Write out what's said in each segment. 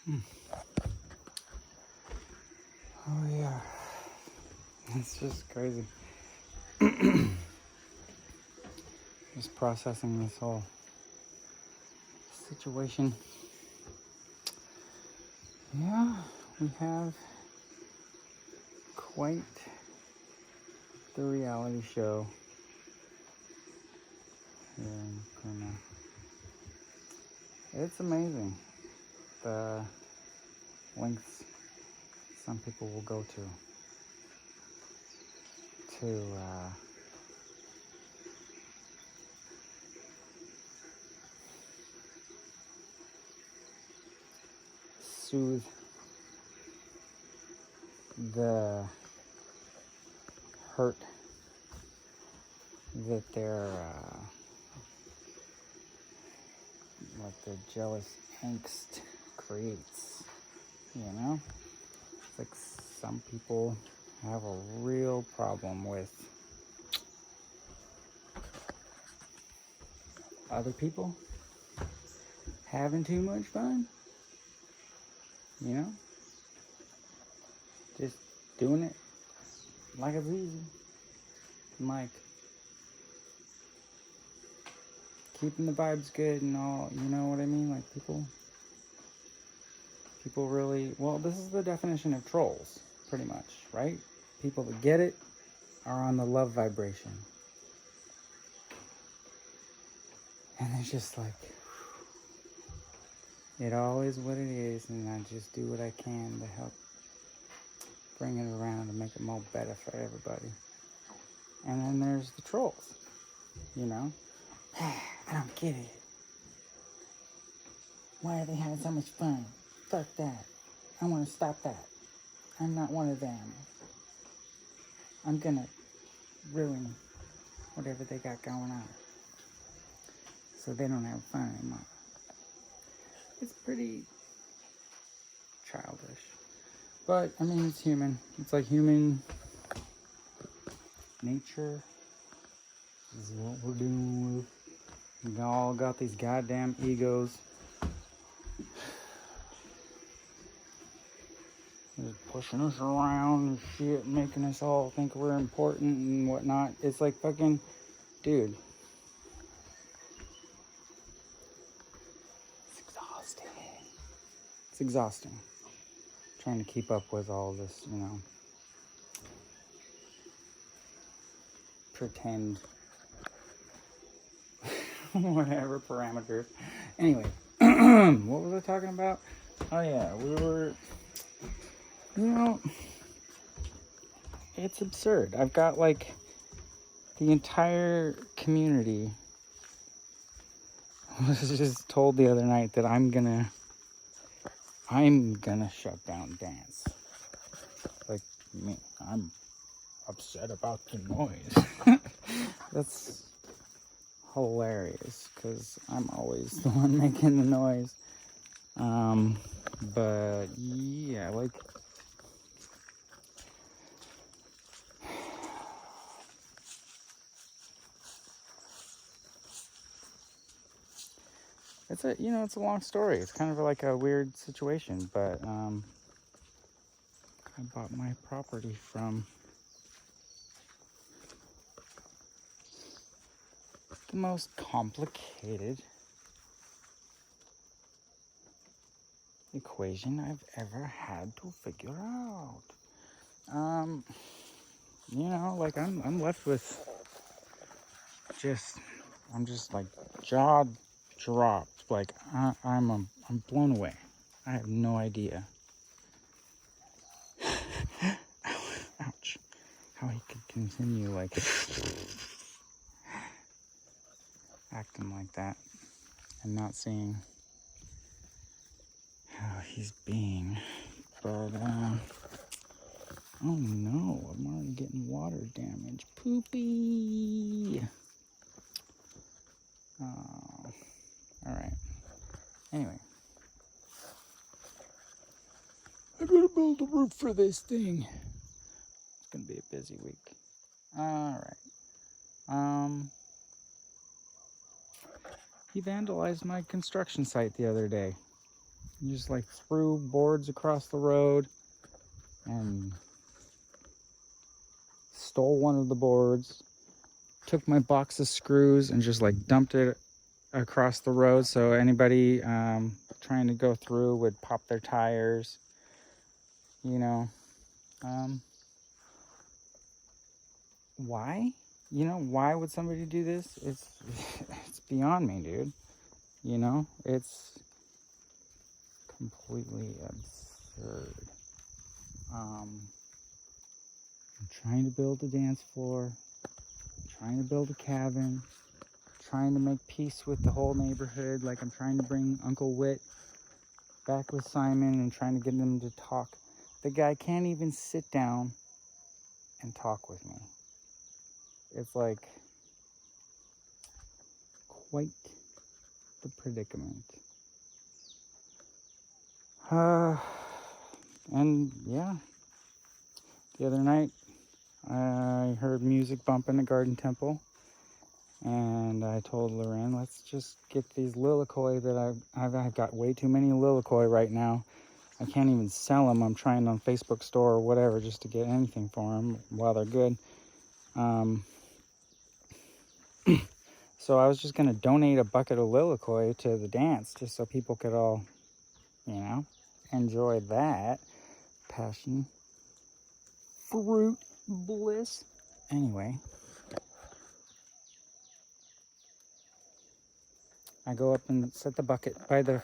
Oh yeah, it's just crazy. Just processing this whole situation. Yeah, we have quite the reality show here in Puna. It's amazing the lengths some people will go to soothe the hurt that their like the jealous angst creates. You know, it's like some people have a real problem with other people having too much fun. You know, just doing it like it's easy, and like keeping the vibes good and all. You know what I mean? Like people really, well, this is the definition of trolls, pretty much, right? People that get it are on the love vibration. And it's just like, it all is what it is, and I just do what I can to help bring it around and make it more better for everybody. And then there's the trolls, you know? I don't get it. Why are they having so much fun? Fuck that. I want to stop that. I'm not one of them. I'm gonna ruin whatever they got going on so they don't have fun anymore. It's pretty childish. But, I mean, it's human. It's like human nature is what we're dealing with. We all got these goddamn egos. Just pushing us around and shit, making us all think we're important and whatnot. It's like fucking, dude. It's exhausting. It's exhausting. Trying to keep up with all this, you know, pretend whatever parameters. Anyway, what was I talking about? Oh yeah, we were, you know, it's absurd. I've got like the entire community was just told the other night that I'm gonna shut down dance. Like me, I'm upset about the noise. That's hilarious because I'm always the one making the noise. But yeah, like it's a, you know, it's a long story. It's kind of like a weird situation, but I bought my property from the most complicated equation I've ever had to figure out. You know, like I'm left with I'm just like jaw dropped. Like I'm blown away. I have no idea. Ouch. How he could continue like acting like that and not seeing how he's being. But oh no, I'm already getting water damage. Poopy. Oh, all right. Anyway, I gotta build a roof for this thing. It's gonna be a busy week. All right. He vandalized my construction site the other day. He just like threw boards across the road and stole one of the boards, took my box of screws and just like dumped it across the road so anybody trying to go through would pop their tires, you know. Why? You know, why would somebody do this? It's beyond me, dude. You know, it's completely absurd. I'm trying to build a dance floor, trying to build a cabin, trying to make peace with the whole neighborhood. Like I'm trying to bring Uncle Whit back with Simon and trying to get them to talk. The guy can't even sit down and talk with me. It's like quite the predicament. And yeah, the other night I heard music bump in the garden temple, and I told Loren, let's just get these lilikoi that I've got way too many lilikoi right now. I can't even sell them. I'm trying on Facebook store or whatever just to get anything for them while they're good. So I was just going to donate a bucket of lilikoi to the dance just so people could all, you know, enjoy that passion fruit bliss. Anyway, I go up and set the bucket by the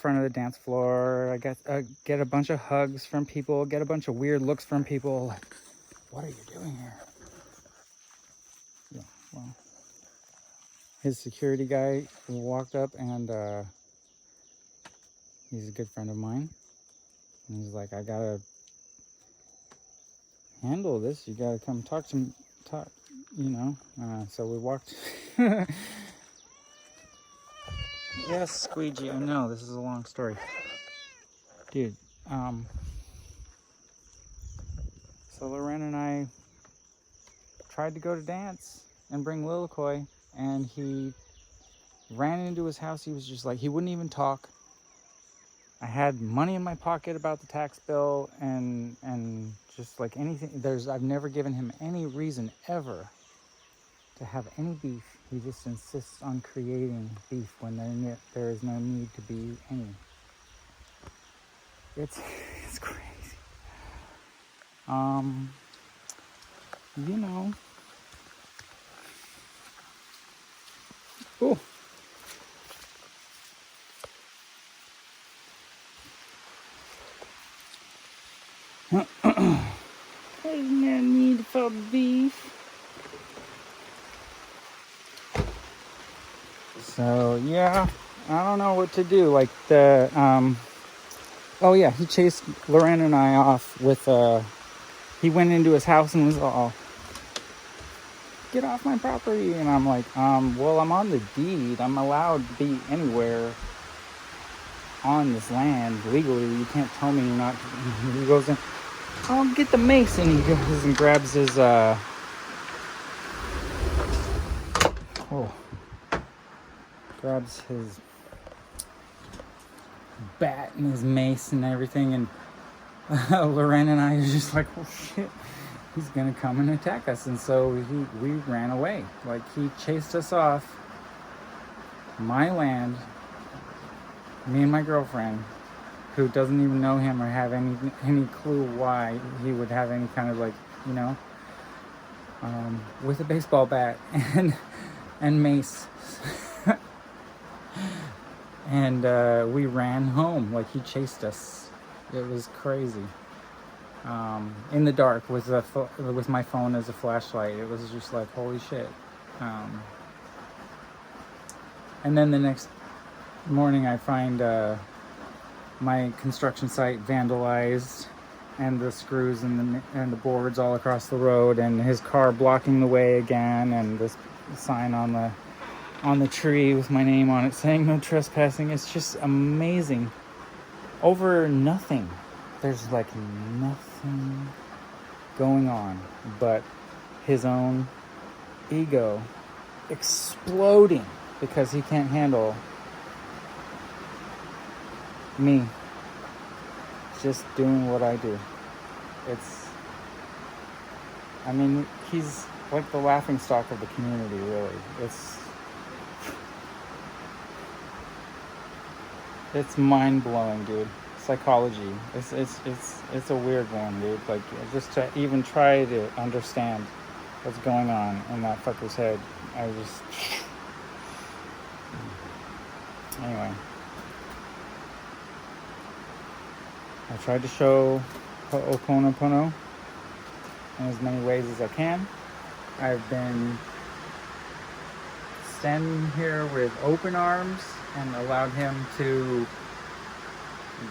front of the dance floor. I get a bunch of hugs from people, get a bunch of weird looks from people. Like, what are you doing here? Yeah, well, his security guy walked up and he's a good friend of mine. And he's like, I gotta handle this. You gotta come talk, you know. So we walked. Yes, Squeegee, I know, this is a long story. Dude, so Loren and I tried to go to dance and bring lilikoi, and he ran into his house. He was just like, he wouldn't even talk. I had money in my pocket about the tax bill and just like anything. I've never given him any reason ever to have any beef. He just insists on creating beef when there is no need to be any. It's crazy. You know. Oh. There's no need for beef. So yeah, I don't know what to do. Like oh yeah, he chased Loren and I off with he went into his house and was all, get off my property. And I'm like, well, I'm on the deed. I'm allowed to be anywhere on this land legally. You can't tell me you're not. He goes in, I'll get the mace. And he goes and grabs his grabs his bat and his mace and everything. And Loren and I are just like, oh shit, he's gonna come and attack us. And so we ran away. Like, he chased us off my land, me and my girlfriend, who doesn't even know him or have any clue why he would have any kind of, like, you know, with a baseball bat and mace. And we ran home. Like, he chased us. It was crazy. In the dark with my phone as a flashlight. It was just like, holy shit. And then the next morning I find my construction site vandalized, and the screws and the boards all across the road, and his car blocking the way again, and this sign on the tree with my name on it saying no trespassing. It's just amazing. Over nothing. There's like nothing going on but his own ego exploding because he can't handle me just doing what I do. I mean, he's like the laughingstock of the community, really. It's mind-blowing, dude. Psychology. It's a weird one, dude. Like, just to even try to understand what's going on in that fucker's head, anyway. I tried to show Ho'oponopono in as many ways as I can. I've been standing here with open arms and allowed him to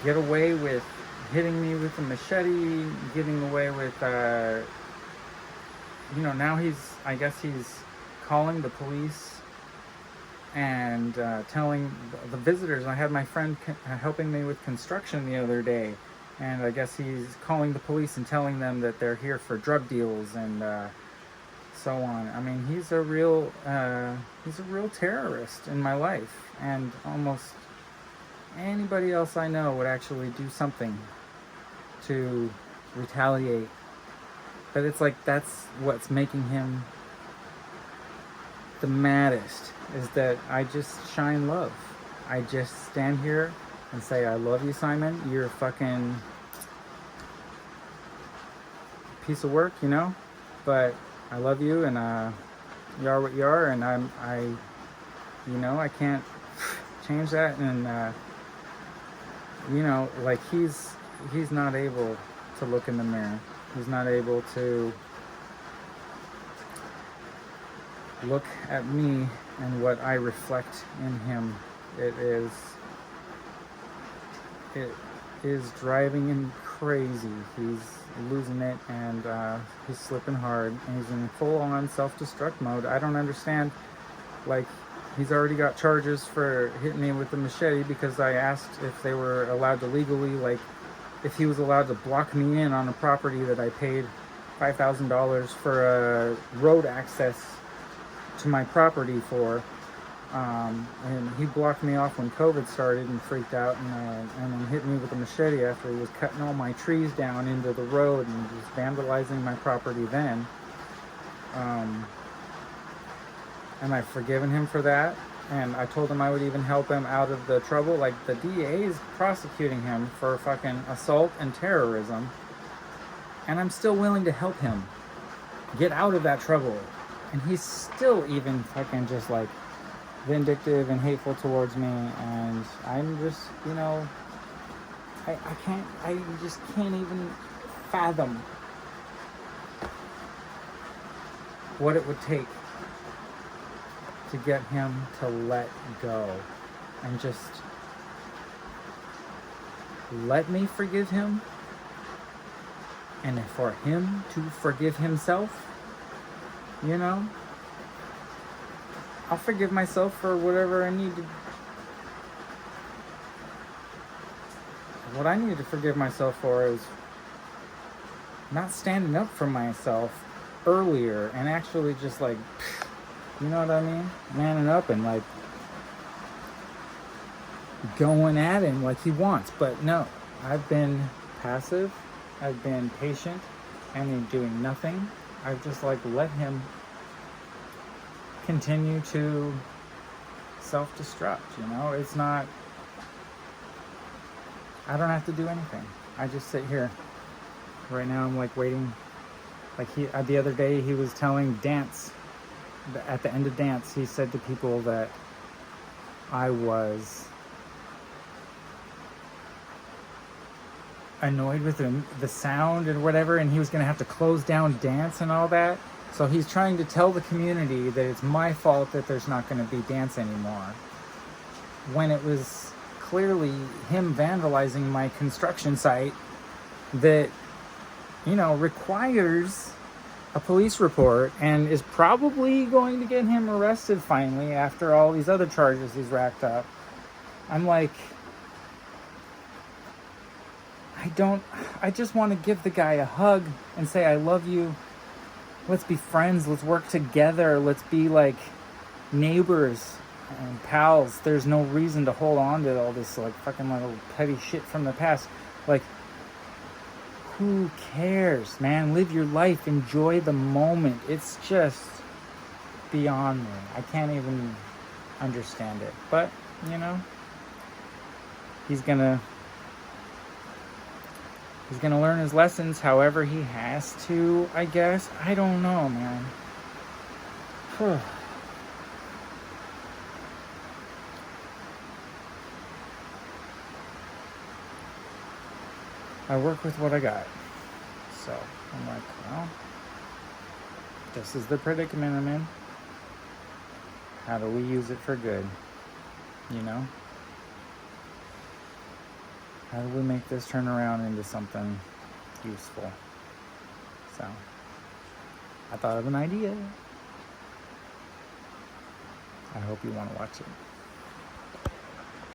get away with hitting me with a machete, getting away with, now I guess he's calling the police and telling the visitors. I had my friend helping me with construction the other day, and I guess he's calling the police and telling them that they're here for drug deals and so on. I mean, he's a real terrorist in my life, and almost anybody else I know would actually do something to retaliate. But it's like, that's what's making him the maddest, is that I just shine love. I just stand here and say, I love you, Simon. You're a fucking piece of work, but I love you, and you are what you are, and I can't change that. And like, he's not able to look in the mirror. He's not able to look at me and what I reflect in him. It is driving him crazy. He's losing it, and he's slipping hard, and he's in full-on self-destruct mode. I don't understand. Like, he's already got charges for hitting me with the machete because I asked if they were allowed to legally, like, if he was allowed to block me in on a property that I paid $5,000 for a road access to my property for. And he blocked me off when COVID started and freaked out, and then hit me with a machete after he was cutting all my trees down into the road and just vandalizing my property then. And I've forgiven him for that, and I told him I would even help him out of the trouble. Like, the DA is prosecuting him for fucking assault and terrorism, and I'm still willing to help him get out of that trouble. And he's still even fucking just like vindictive and hateful towards me, and I'm just, I just can't even fathom what it would take to get him to let go and just let me forgive him, and for him to forgive himself. I'll forgive myself for whatever I need to. What I need to forgive myself for is not standing up for myself earlier and actually just like, you know what I mean? Manning up and like going at him like he wants. But no, I've been passive. I've been patient. And doing nothing. I've just like let him continue to self-destruct. It's not, I don't have to do anything. I just sit here. Right now I'm like waiting. Like the other day he was telling Dance, at the end of Dance, he said to people that I was annoyed with the sound and whatever, and he was going to have to close down Dance and all that. So he's trying to tell the community that it's my fault that there's not going to be Dance anymore, when it was clearly him vandalizing my construction site that, requires a police report and is probably going to get him arrested finally after all these other charges he's racked up. I'm like, I just want to give the guy a hug and say, I love you. Let's be friends. Let's work together. Let's be like neighbors and pals. There's no reason to hold on to all this like fucking little petty shit from the past. Like, who cares, man? Live your life. Enjoy the moment. It's just beyond me. I can't even understand it. But, you know, he's gonna learn his lessons however he has to, I guess. I don't know, man. I work with what I got. So I'm like, well, this is the predicament I'm in. How do we use it for good? You know? How do we make this turn around into something useful? So I thought of an idea. I hope you want to watch it.